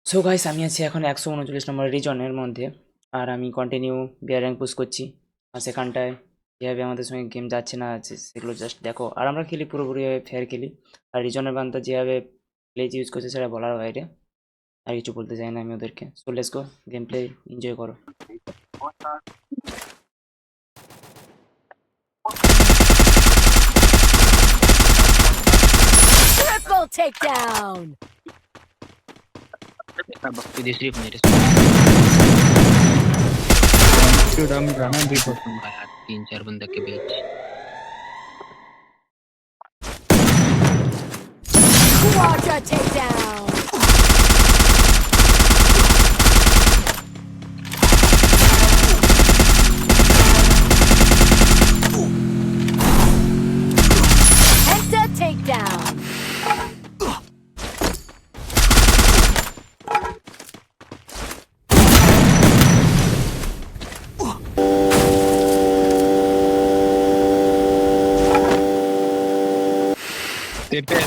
So guys, আমি আছি এখন 139 নম্বর রিজনের মধ্যে। আর আমি কন্টিনিউ বিয়ার র্যাঙ্ক পুশ করছি। আর সেখানটায় যেভাবে আমাদের সঙ্গে গেম যাচ্ছে না যাচ্ছে সেগুলো জাস্ট দেখো। আর আমরা খেলি পুরোপুরিভাবে ফেয়ার খেলি। আর রিজনের বান্দা যেভাবে প্লেজ ইউজ করছে সেটা বলার বাইরে। আর কিছু বলতে চাই না আমি ওদেরকে। So let's go, game play enjoy করো। Triple takedown! This rip मेरे हम जाना भी तो मारा 3-4 बंदे के बीच Quadra takedown! Penta takedown! तेरे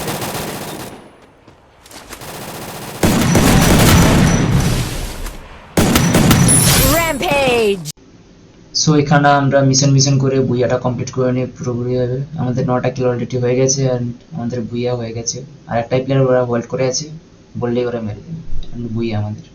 Rampage! সো এখানে আমরা মিশন করে বুইয়াটা কমপ্লিট করে নিই পুরোপুরিভাবে। আমাদের 9টা কিল অলরেডি হয়ে গেছে আর আমাদের বুইয়া হয়ে গেছে। আর একটাই প্লেয়ার ওরা হোল্ড করে আছে, বললেই ওরা মেরে দেবে। বুইয়া আমাদের।